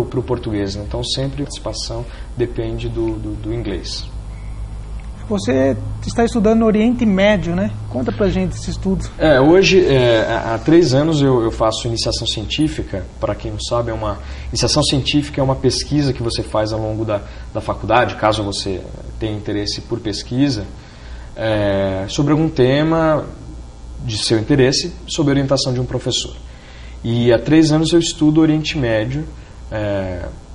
para o português, né? Então sempre a participação depende do inglês. Você está estudando no Oriente Médio, né? Conta pra gente esse estudo. Hoje, há 3 anos eu faço iniciação científica. Para quem não sabe, iniciação científica é uma pesquisa que você faz ao longo da faculdade, caso você tenha interesse por pesquisa, sobre algum tema de seu interesse, sob a orientação de um professor. E há 3 anos eu estudo Oriente Médio,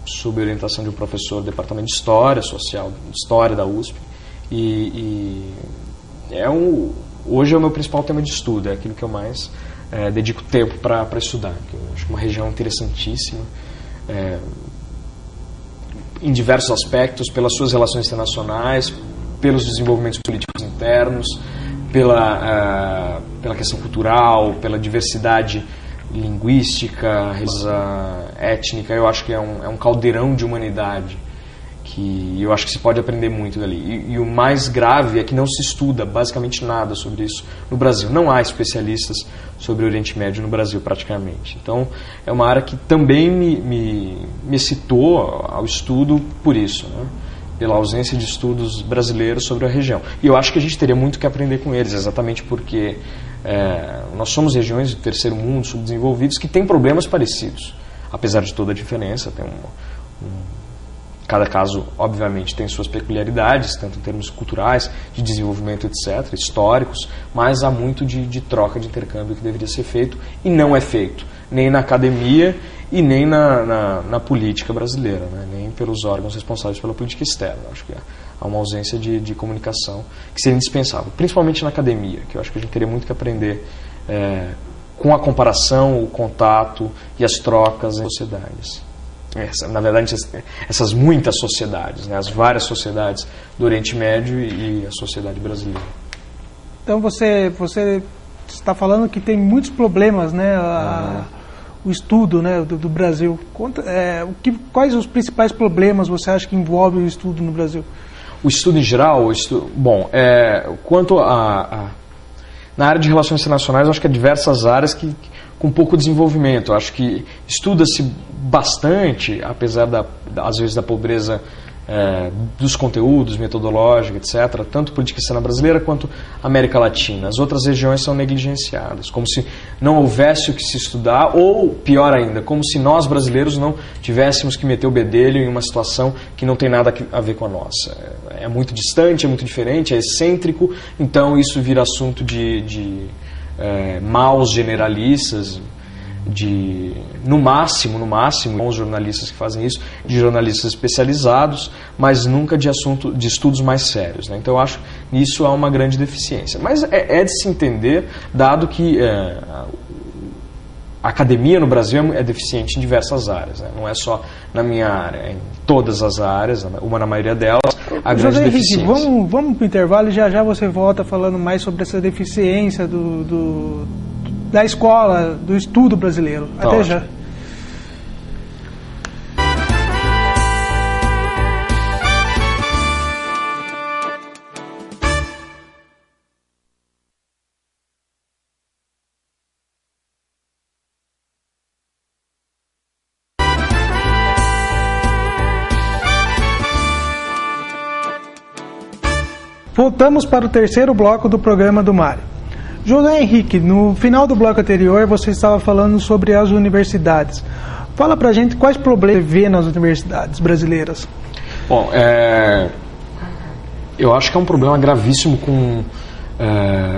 sob a orientação de um professor do Departamento de História Social, História da USP. Hoje é o meu principal tema de estudo, é aquilo que eu mais dedico tempo para estudar. Que eu acho uma região interessantíssima, em diversos aspectos, pelas suas relações internacionais, pelos desenvolvimentos políticos internos, pela questão cultural, pela diversidade linguística, étnica. Eu acho que é um caldeirão de humanidade, que eu acho que se pode aprender muito dali. E o mais grave é que não se estuda basicamente nada sobre isso no Brasil. Não há especialistas sobre o Oriente Médio no Brasil, praticamente. Então, é uma área que também me excitou ao estudo por isso, né? Pela ausência de estudos brasileiros sobre a região. E eu acho que a gente teria muito que aprender com eles, exatamente porque nós somos regiões do terceiro mundo, subdesenvolvidos, que têm problemas parecidos. Apesar de toda a diferença, tem cada caso, obviamente, tem suas peculiaridades, tanto em termos culturais, de desenvolvimento, etc., históricos, mas há muito de troca, de intercâmbio que deveria ser feito e não é feito, nem na academia e nem na política brasileira, né? Nem pelos órgãos responsáveis pela política externa. Acho que há uma ausência de comunicação que seria indispensável, principalmente na academia, que eu acho que a gente teria muito que aprender com a comparação, o contato e as trocas em sociedades. Na verdade, essas muitas sociedades, né? As várias sociedades do Oriente Médio e a sociedade brasileira. Então você está falando que tem muitos problemas, né? O estudo, né, do Brasil. Quais os principais problemas você acha que envolve o estudo no Brasil? O estudo em geral? Quanto na área de relações internacionais, eu acho que há diversas áreas com pouco desenvolvimento. Eu acho que estuda-se bastante, apesar às vezes da pobreza dos conteúdos, metodológica, etc., tanto política externa brasileira quanto América Latina. As outras regiões são negligenciadas, como se não houvesse o que se estudar, ou, pior ainda, como se nós brasileiros não tivéssemos que meter o bedelho em uma situação que não tem nada a ver com a nossa. É muito distante, é muito diferente, é excêntrico, então isso vira assunto de maus generalistas, no máximo, bons jornalistas que fazem isso, de jornalistas especializados, mas nunca de estudos mais sérios, né? Então eu acho que nisso há uma grande deficiência. Mas é de se entender, dado que a academia no Brasil é deficiente em diversas áreas, né? Não é só na minha área, é em todas as áreas, uma na maioria delas, a grande deficiência. Vamos para o intervalo e já você volta falando mais sobre essa deficiência da escola, do estudo brasileiro. Tá, até ótimo. Já. Voltamos para o terceiro bloco do programa do Mário. José Henrique, no final do bloco anterior você estava falando sobre as universidades. Fala pra gente quais problemas você vê nas universidades brasileiras. Bom, eu acho que é um problema gravíssimo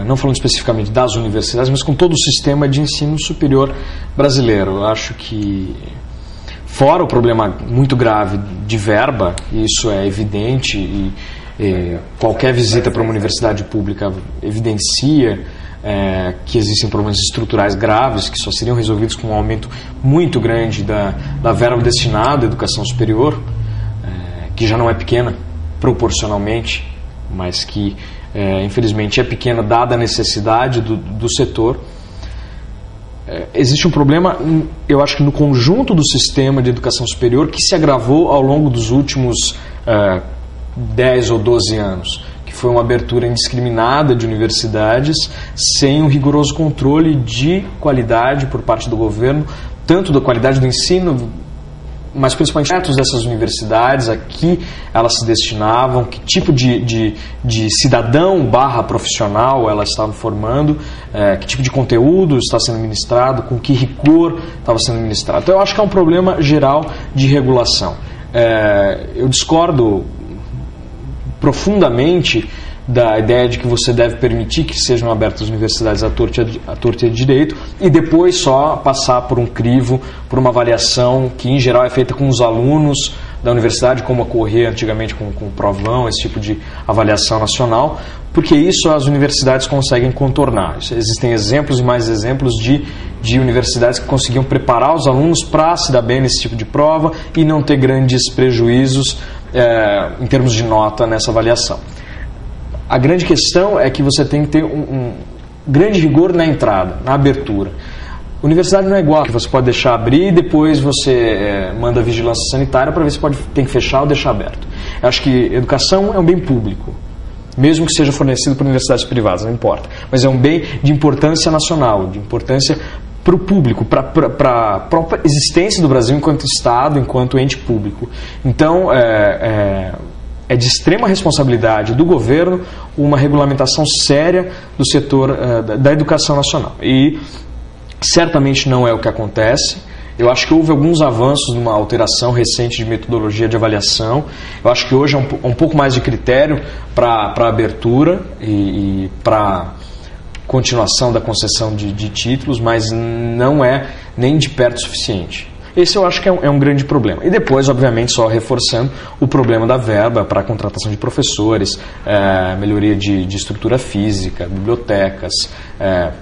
não falando especificamente das universidades, mas com todo o sistema de ensino superior brasileiro. Eu acho que, fora o problema muito grave de verba, isso é evidente e qualquer visita para uma universidade pública evidencia que existem problemas estruturais graves que só seriam resolvidos com um aumento muito grande da verba destinada à educação superior, que já não é pequena proporcionalmente, mas que infelizmente é pequena dada a necessidade do setor. Existe um problema, eu acho que no conjunto do sistema de educação superior, que se agravou ao longo dos últimos 10 ou 12 anos, que foi uma abertura indiscriminada de universidades sem um rigoroso controle de qualidade por parte do governo, tanto da qualidade do ensino mas principalmente dessas universidades, a que elas se destinavam, que tipo de cidadão / profissional elas estavam formando, que tipo de conteúdo está sendo ministrado, com que rigor estava sendo ministrado. Então eu acho que é um problema geral de regulação. Eu discordo profundamente da ideia de que você deve permitir que sejam abertas as universidades à torta e à direito e depois só passar por um crivo, por uma avaliação que em geral é feita com os alunos da universidade, como ocorria antigamente com o provão, esse tipo de avaliação nacional, porque isso as universidades conseguem contornar. Existem exemplos e mais exemplos de universidades que conseguiam preparar os alunos para se dar bem nesse tipo de prova e não ter grandes prejuízos em termos de nota nessa avaliação. A grande questão é que você tem que ter um grande rigor na entrada, na abertura. Universidade não é igual, que você pode deixar abrir e depois você manda a vigilância sanitária para ver se tem que fechar ou deixar aberto. Eu acho que educação é um bem público, mesmo que seja fornecido por universidades privadas, não importa. Mas é um bem de importância nacional, de importância para o público, para a própria existência do Brasil enquanto Estado, enquanto ente público. Então, é de extrema responsabilidade do governo uma regulamentação séria do setor da educação nacional. E certamente não é o que acontece. Eu acho que houve alguns avanços numa alteração recente de metodologia de avaliação. Eu acho que hoje é um pouco mais de critério para abertura e para continuação da concessão de títulos, mas não é nem de perto suficiente. Esse eu acho que é um grande problema. E depois, obviamente, só reforçando o problema da verba para a contratação de professores, melhoria de estrutura física, bibliotecas,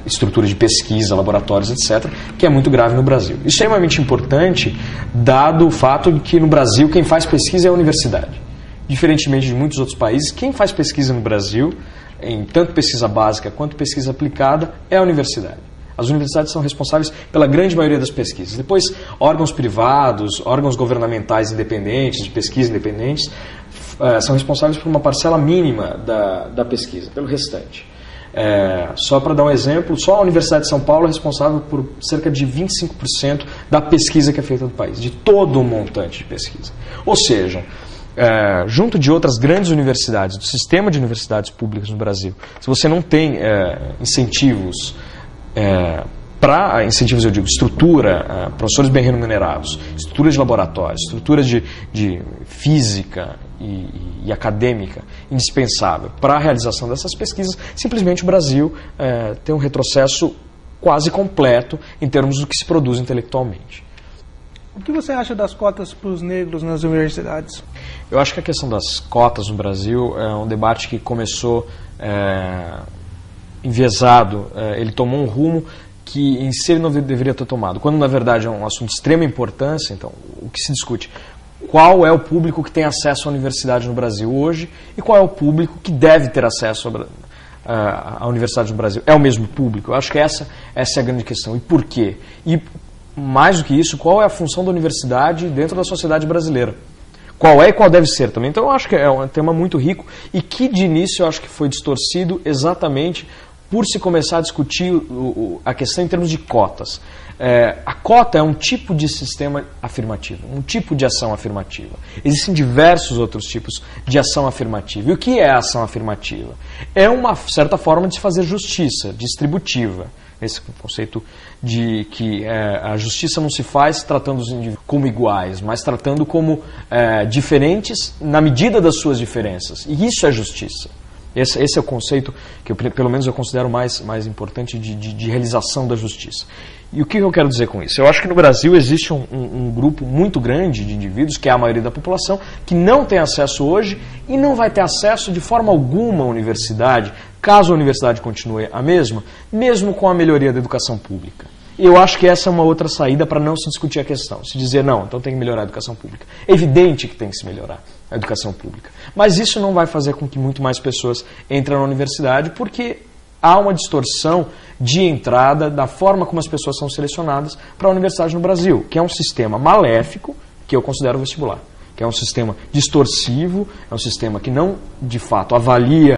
estrutura de pesquisa, laboratórios, etc., que é muito grave no Brasil. Isso é extremamente importante, dado o fato de que no Brasil quem faz pesquisa é a universidade. Diferentemente de muitos outros países, quem faz pesquisa no Brasil, em tanto pesquisa básica quanto pesquisa aplicada, é a universidade. As universidades são responsáveis pela grande maioria das pesquisas. Depois, órgãos privados, órgãos governamentais independentes, de pesquisa independentes, são responsáveis por uma parcela mínima da pesquisa, pelo restante. Só para dar um exemplo, só a Universidade de São Paulo é responsável por cerca de 25% da pesquisa que é feita no país, de todo o montante de pesquisa. Ou seja, junto de outras grandes universidades, do sistema de universidades públicas no Brasil, se você não tem incentivos, para incentivos, eu digo, estrutura, professores bem remunerados, estruturas de laboratórios, estruturas de física e acadêmica indispensável para a realização dessas pesquisas, simplesmente o Brasil tem um retrocesso quase completo em termos do que se produz intelectualmente. O que você acha das cotas para os negros nas universidades? Eu acho que a questão das cotas no Brasil é um debate que começou enviesado, ele tomou um rumo que em si ele não deveria ter tomado, quando na verdade é um assunto de extrema importância. Então, o que se discute? Qual é o público que tem acesso à universidade no Brasil hoje e qual é o público que deve ter acesso à universidade no Brasil? É o mesmo público? Eu acho que essa é a grande questão. E por quê? E mais do que isso, qual é a função da universidade dentro da sociedade brasileira? Qual é e qual deve ser também? Então eu acho que é um tema muito rico e que de início eu acho que foi distorcido exatamente por se começar a discutir a questão em termos de cotas. A cota é um tipo de sistema afirmativo, um tipo de ação afirmativa. Existem diversos outros tipos de ação afirmativa. E o que é a ação afirmativa? É uma certa forma de se fazer justiça distributiva. Esse conceito de que a justiça não se faz tratando os indivíduos como iguais, mas tratando como diferentes na medida das suas diferenças. E isso é justiça. Esse é o conceito que, pelo menos, eu considero mais importante de realização da justiça. E o que eu quero dizer com isso? Eu acho que no Brasil existe um grupo muito grande de indivíduos, que é a maioria da população, que não tem acesso hoje e não vai ter acesso de forma alguma à universidade, caso a universidade continue a mesma, mesmo com a melhoria da educação pública. E eu acho que essa é uma outra saída para não se discutir a questão. Se dizer, não, então tem que melhorar a educação pública. É evidente que tem que se melhorar a educação pública. Mas isso não vai fazer com que muito mais pessoas entrem na universidade, porque há uma distorção de entrada da forma como as pessoas são selecionadas para a universidade no Brasil, que é um sistema maléfico, que eu considero vestibular, que é um sistema distorsivo, é um sistema que não, de fato, avalia